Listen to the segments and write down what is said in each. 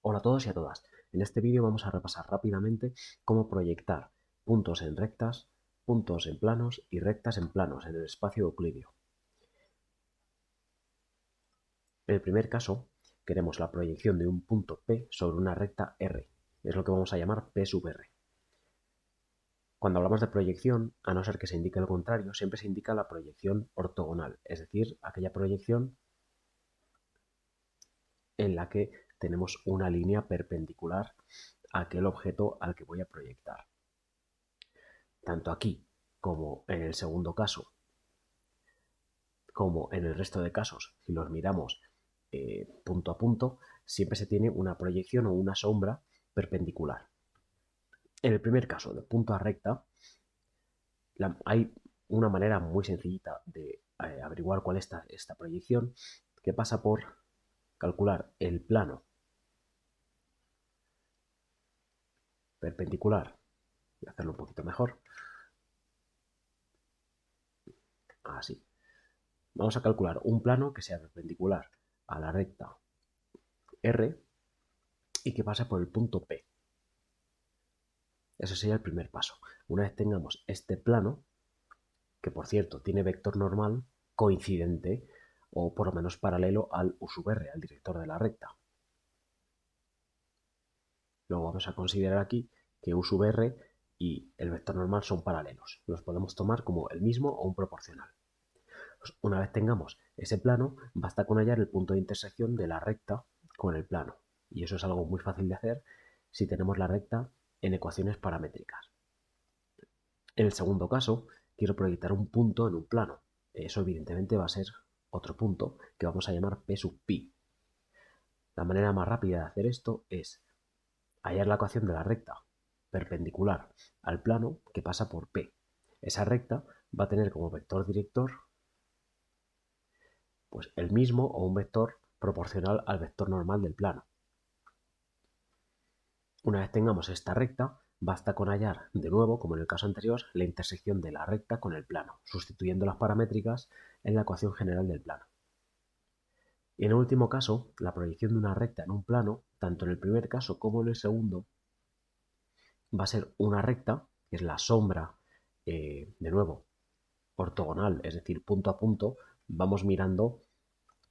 Hola a todos y a todas. En este vídeo vamos a repasar rápidamente cómo proyectar puntos en rectas, puntos en planos y rectas en planos en el espacio euclídeo. En el primer caso, queremos la proyección de un punto P sobre una recta R. Es lo que vamos a llamar P sub R. Cuando hablamos de proyección, a no ser que se indique lo contrario, siempre se indica la proyección ortogonal, es decir, aquella proyección en la que tenemos una línea perpendicular a aquel objeto al que voy a proyectar. Tanto aquí como en el segundo caso, como en el resto de casos, si los miramos punto a punto, siempre se tiene una proyección o una sombra perpendicular. En el primer caso, de punto a recta, hay una manera muy sencillita de averiguar cuál es esta proyección, que pasa por calcular el plano perpendicular. Voy a hacerlo un poquito mejor. Así. Vamos a calcular un plano que sea perpendicular a la recta R y que pase por el punto P. Ese sería el primer paso. Una vez tengamos este plano, que por cierto tiene vector normal coincidente o por lo menos paralelo al U sub R, al director de la recta. Luego vamos a considerar aquí que U sub R y el vector normal son paralelos. Los podemos tomar como el mismo o un proporcional. Pues una vez tengamos ese plano, basta con hallar el punto de intersección de la recta con el plano. Y eso es algo muy fácil de hacer si tenemos la recta en ecuaciones paramétricas. En el segundo caso, quiero proyectar un punto en un plano. Eso evidentemente va a ser otro punto que vamos a llamar P sub pi. La manera más rápida de hacer esto es hallar la ecuación de la recta perpendicular al plano que pasa por P. Esa recta va a tener como vector director pues el mismo o un vector proporcional al vector normal del plano. Una vez tengamos esta recta, basta con hallar, de nuevo, como en el caso anterior, la intersección de la recta con el plano, sustituyendo las paramétricas en la ecuación general del plano. Y en el último caso, la proyección de una recta en un plano, tanto en el primer caso como en el segundo, va a ser una recta, que es la sombra, de nuevo, ortogonal, es decir, punto a punto, vamos mirando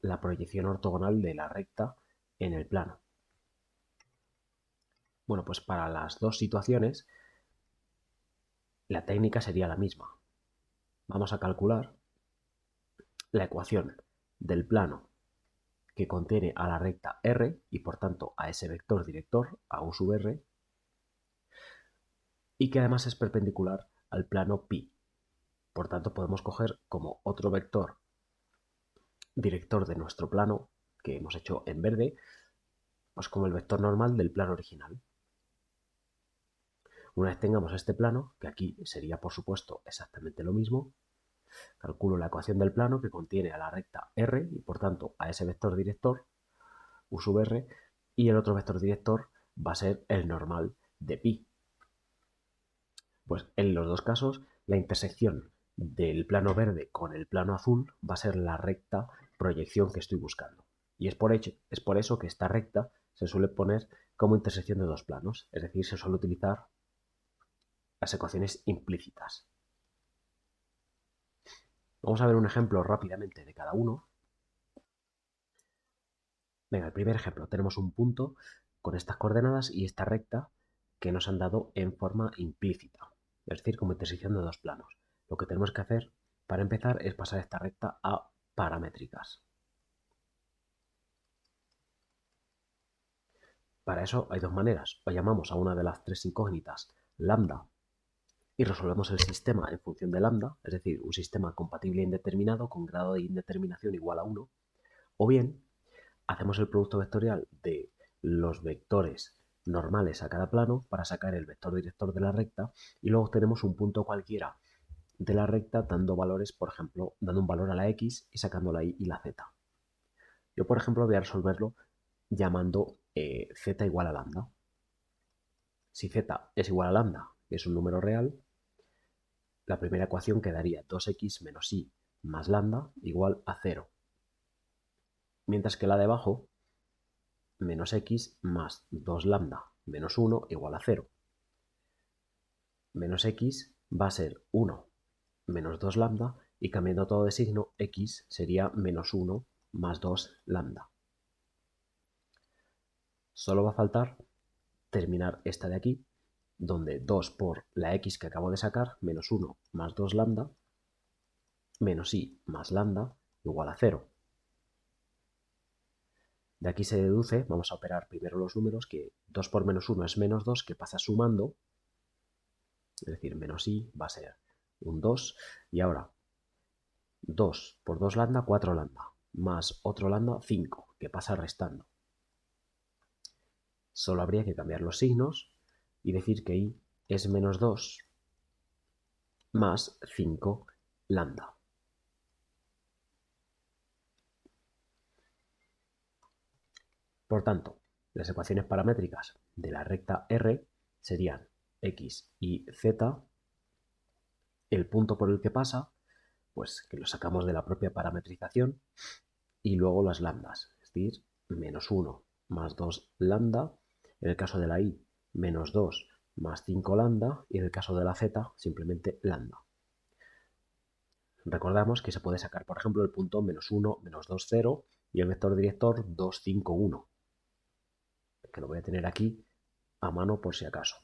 la proyección ortogonal de la recta en el plano. Bueno, pues para las dos situaciones, la técnica sería la misma. Vamos a calcular la ecuación del plano que contiene a la recta R y por tanto a ese vector director, a U sub R, y que además es perpendicular al plano pi. Por tanto, podemos coger como otro vector director de nuestro plano, que hemos hecho en verde, pues como el vector normal del plano original. Una vez tengamos este plano, que aquí sería por supuesto exactamente lo mismo, calculo la ecuación del plano que contiene a la recta R y por tanto a ese vector director, U sub R, y el otro vector director va a ser el normal de pi. Pues en los dos casos, la intersección del plano verde con el plano azul va a ser la recta proyección que estoy buscando. Y es por eso que esta recta se suele poner como intersección de dos planos, es decir, se suele utilizar las ecuaciones implícitas. Vamos a ver un ejemplo rápidamente de cada uno. Venga, el primer ejemplo, tenemos un punto con estas coordenadas y esta recta que nos han dado en forma implícita, es decir, como intersección de dos planos. Lo que tenemos que hacer para empezar es pasar esta recta a paramétricas. Para eso hay dos maneras. O llamamos a una de las tres incógnitas lambda y resolvemos el sistema en función de lambda, es decir, un sistema compatible e indeterminado con grado de indeterminación igual a 1, o bien hacemos el producto vectorial de los vectores normales a cada plano para sacar el vector director de la recta y luego obtenemos un punto cualquiera de la recta dando valores, por ejemplo, dando un valor a la x y sacando la y y la z. Yo, por ejemplo, voy a resolverlo llamando z igual a lambda. Si z es igual a lambda, que es un número real, la primera ecuación quedaría 2x menos y más lambda igual a 0. Mientras que la de abajo menos x más 2 lambda menos 1 igual a 0. Menos x va a ser 1 menos 2 lambda y cambiando todo de signo, x sería menos 1 más 2 lambda. Solo va a faltar terminar esta de aquí, donde 2 por la x que acabo de sacar, menos 1 más 2 lambda, menos y más lambda igual a 0. De aquí se deduce, vamos a operar primero los números, que 2 por menos 1 es menos 2, que pasa sumando, es decir, menos y va a ser un 2, y ahora 2 por 2 lambda, 4 lambda, más otro lambda, 5, que pasa restando. Solo habría que cambiar los signos y decir que y es menos 2 más 5 lambda. Por tanto, las ecuaciones paramétricas de la recta R serían x y z, el punto por el que pasa, pues que lo sacamos de la propia parametrización, y luego las lambdas, es decir, menos 1 más 2 lambda, en el caso de la y, menos 2 más 5 lambda, y en el caso de la z, simplemente lambda. Recordamos que se puede sacar, por ejemplo, el punto menos 1, menos 2, 0, y el vector director 2, 5, 1, que lo voy a tener aquí a mano por si acaso.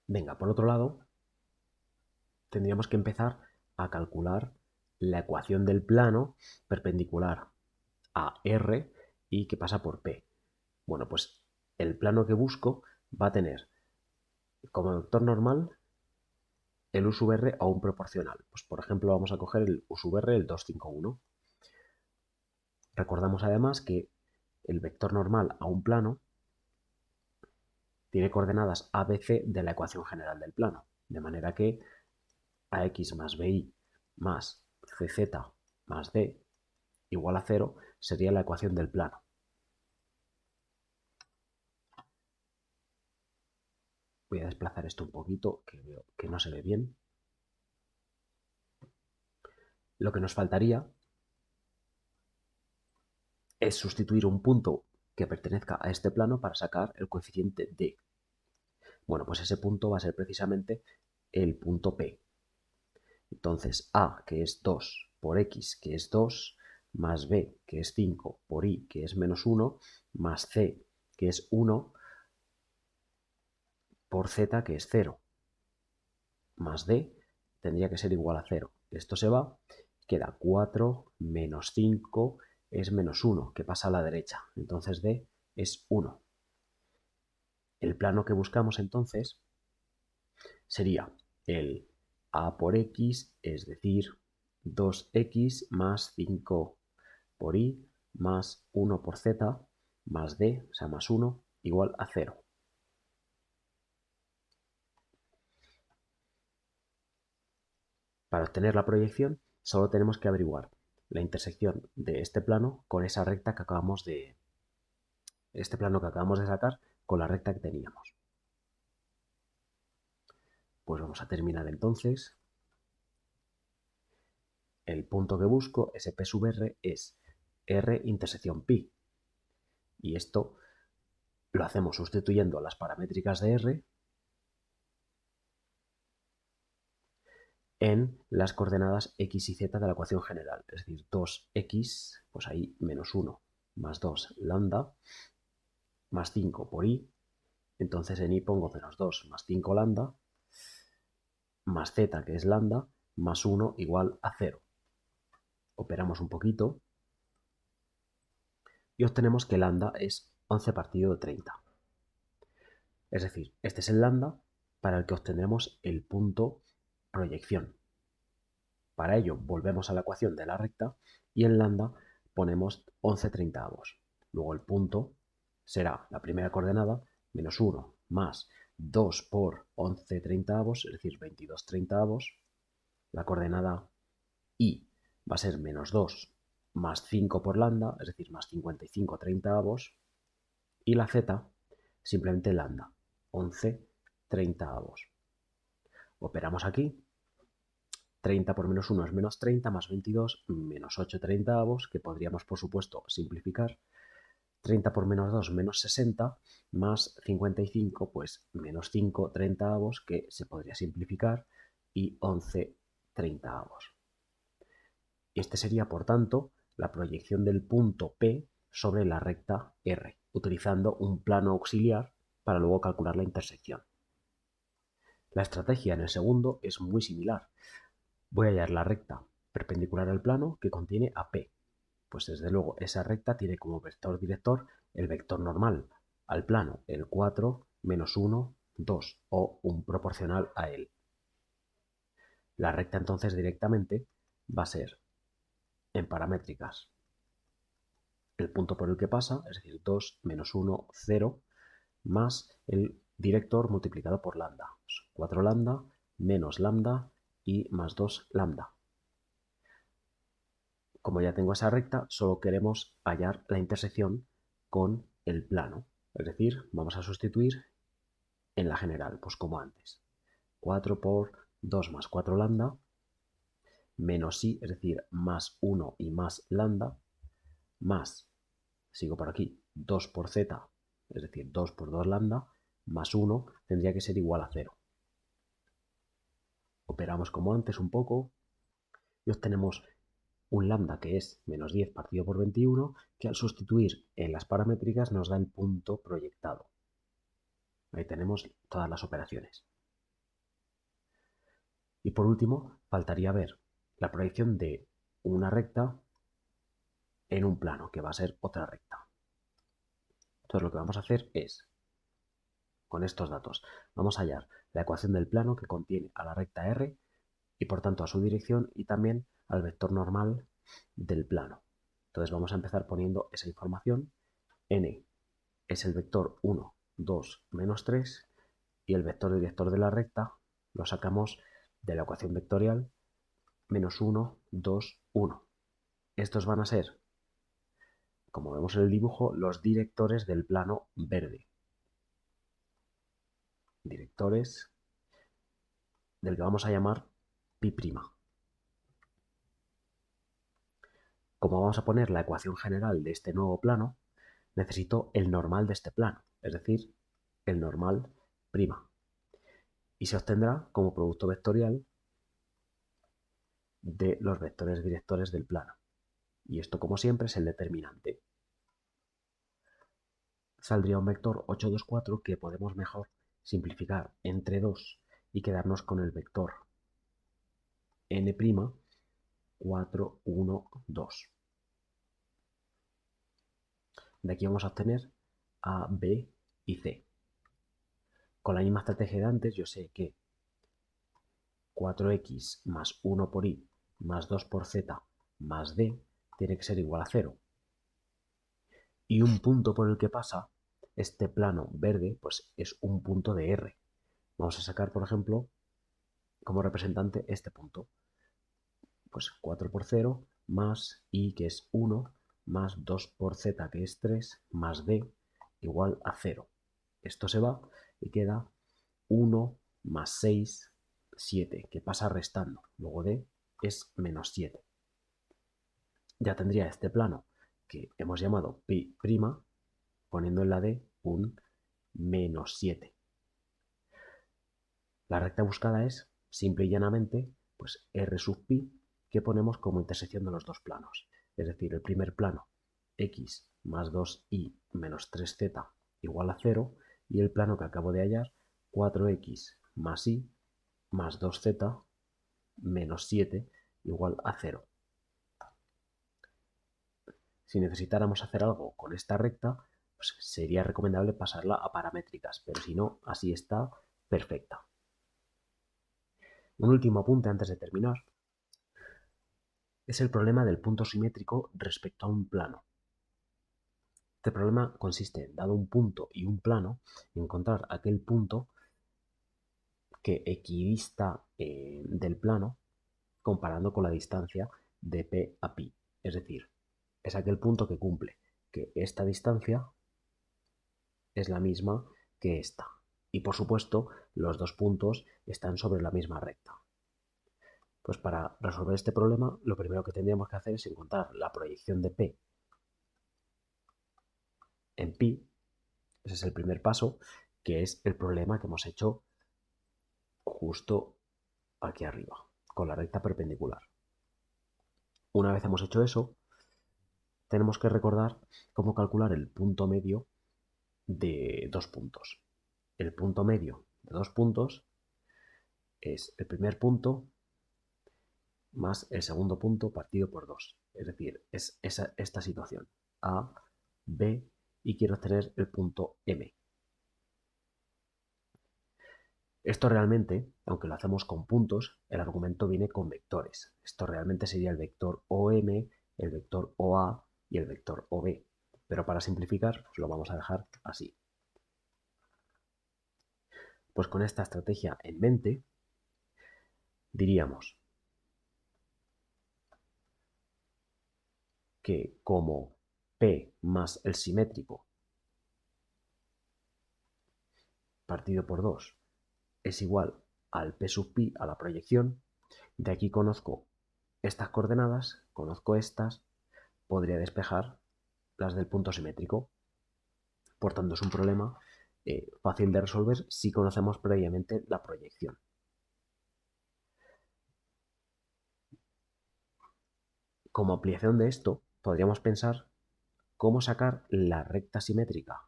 Venga, por otro lado, tendríamos que empezar a calcular la ecuación del plano perpendicular a R y que pasa por P. Bueno, pues el plano que busco va a tener como vector normal el U sub R a un proporcional. Pues por ejemplo vamos a coger el U sub R, el 2, 5, 1. Recordamos además que el vector normal a un plano tiene coordenadas a, b, c de la ecuación general del plano. De manera que ax más bi más cz más d igual a 0 sería la ecuación del plano. Voy a desplazar esto un poquito, que veo que no se ve bien. Lo que nos faltaría es sustituir un punto que pertenezca a este plano para sacar el coeficiente d. Bueno, pues ese punto va a ser precisamente el punto P. Entonces a, que es 2, por x, que es 2, más b, que es 5, por y, que es menos 1, más c, que es 1, por z, que es 0, más d, tendría que ser igual a 0. Esto se va, queda 4 menos 5 es menos 1, que pasa a la derecha. Entonces d es 1. El plano que buscamos entonces sería el a por x, es decir, 2x más 5 por y más 1 por z más d, o sea, más 1, igual a 0. Para obtener la proyección, solo tenemos que averiguar la intersección de este plano con esa recta que acabamos de... este plano que acabamos de sacar con la recta que teníamos. Pues vamos a terminar entonces. El punto que busco, ese P sub R, es R intersección pi. Y esto lo hacemos sustituyendo las paramétricas de R en las coordenadas x y z de la ecuación general. Es decir, 2x, pues ahí menos 1, más 2 lambda, más 5 por y. Entonces en y pongo menos 2 más 5 lambda, más z, que es lambda, más 1 igual a 0. Operamos un poquito y obtenemos que lambda es 11 partido de 30. Es decir, este es el lambda para el que obtendremos el punto proyección. Para ello volvemos a la ecuación de la recta y en lambda ponemos 11 treintavos. Luego el punto será la primera coordenada, menos 1 más 2 por 11 treintavos, es decir, 22 treintavos. La coordenada y va a ser menos 2 más 5 por lambda, es decir, más 55 treintavos. Y la z, simplemente lambda, 11 treintavos. Operamos aquí, 30 por menos 1 es menos 30, más 22, menos 8 treintaavos, que podríamos, por supuesto, simplificar. 30 por menos 2, menos 60, más 55, pues menos 5 treintaavos, que se podría simplificar, y 11 treintaavos. Este sería, por tanto, la proyección del punto P sobre la recta R, utilizando un plano auxiliar para luego calcular la intersección. La estrategia en el segundo es muy similar. Voy a hallar la recta perpendicular al plano que contiene a P. Pues desde luego esa recta tiene como vector director el vector normal al plano, el 4, menos 1, 2, o un proporcional a él. La recta entonces directamente va a ser, en paramétricas, el punto por el que pasa, es decir, 2 menos 1, 0, más el director multiplicado por lambda. 4 lambda menos lambda y más 2 lambda. Como ya tengo esa recta, solo queremos hallar la intersección con el plano. Es decir, vamos a sustituir en la general, pues como antes. 4 por 2 más 4 lambda, menos i, es decir, más 1 y más lambda, más, sigo por aquí, 2 por z, es decir, 2 por 2 lambda, más 1 tendría que ser igual a 0. Operamos como antes un poco y obtenemos un lambda que es menos 10 partido por 21, que al sustituir en las paramétricas nos da el punto proyectado. Ahí tenemos todas las operaciones. Y por último, faltaría ver la proyección de una recta en un plano, que va a ser otra recta. Entonces lo que vamos a hacer es, con estos datos, vamos a hallar la ecuación del plano que contiene a la recta R y por tanto a su dirección y también al vector normal del plano. Entonces vamos a empezar poniendo esa información. N es el vector 1, 2, menos 3 y el vector director de la recta lo sacamos de la ecuación vectorial menos 1, 2, 1. Estos van a ser, como vemos en el dibujo, los directores del plano verde. Directores del que vamos a llamar pi'. Como vamos a poner la ecuación general de este nuevo plano, necesito el normal de este plano, es decir, el normal prima. Y se obtendrá como producto vectorial de los vectores directores del plano. Y esto, como siempre, es el determinante. Saldría un vector 8, 2, 4 que podemos mejor simplificar entre 2 y quedarnos con el vector n', 4, 1, 2. De aquí vamos a obtener A, B y C. Con la misma estrategia de antes, yo sé que 4x más 1 por y más 2 por z más d tiene que ser igual a 0. Y un punto por el que pasa este plano verde, pues es un punto de R. Vamos a sacar, por ejemplo, como representante este punto. Pues 4 por 0 más i, que es 1, más 2 por z, que es 3, más d, igual a 0. Esto se va y queda 1 más 6, 7, que pasa restando. Luego d es menos 7. Ya tendría este plano que hemos llamado pi', poniendo en la d un menos 7. La recta buscada es, simple y llanamente, pues r sub pi, que ponemos como intersección de los dos planos. Es decir, el primer plano, x más 2y menos 3z igual a 0, y el plano que acabo de hallar, 4x más y más 2z menos 7 igual a 0. Si necesitáramos hacer algo con esta recta, pues sería recomendable pasarla a paramétricas, pero si no, así está perfecta. Un último apunte antes de terminar es el problema del punto simétrico respecto a un plano. Este problema consiste, dado un punto y un plano, en encontrar aquel punto que equidista del plano comparando con la distancia de P a pi. Es decir, es aquel punto que cumple que esta distancia es la misma que esta. Y por supuesto, los dos puntos están sobre la misma recta. Pues para resolver este problema, lo primero que tendríamos que hacer es encontrar la proyección de P en pi. Ese es el primer paso, que es el problema que hemos hecho justo aquí arriba, con la recta perpendicular. Una vez hemos hecho eso, tenemos que recordar cómo calcular el punto medio de dos puntos. El punto medio de dos puntos es el primer punto más el segundo punto partido por 2. Es decir, es esta situación. A, B, y quiero obtener el punto M. Esto realmente, aunque lo hacemos con puntos, el argumento viene con vectores. Esto realmente sería el vector OM, el vector OA y el vector OB. Pero para simplificar, pues lo vamos a dejar así. Pues con esta estrategia en mente, diríamos que como P más el simétrico partido por 2 es igual al P sub pi, a la proyección, de aquí conozco estas coordenadas, conozco estas, podría despejar las del punto simétrico. Por tanto, es un problema fácil de resolver si conocemos previamente la proyección. Como ampliación de esto, podríamos pensar cómo sacar la recta simétrica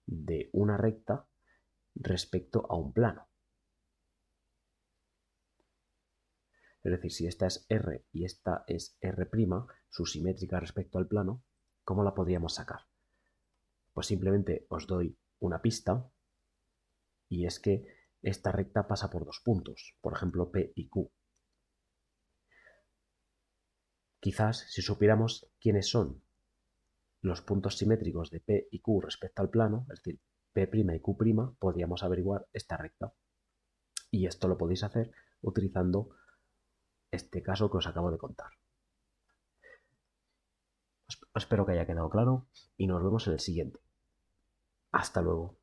de una recta respecto a un plano. Es decir, si esta es R y esta es R', su simétrica respecto al plano, ¿cómo la podríamos sacar? Pues simplemente os doy una pista, y es que esta recta pasa por dos puntos, por ejemplo P y Q. Quizás si supiéramos quiénes son los puntos simétricos de P y Q respecto al plano, es decir, P' y Q', podríamos averiguar esta recta. Y esto lo podéis hacer utilizando este caso que os acabo de contar. Espero que haya quedado claro y nos vemos en el siguiente. Hasta luego.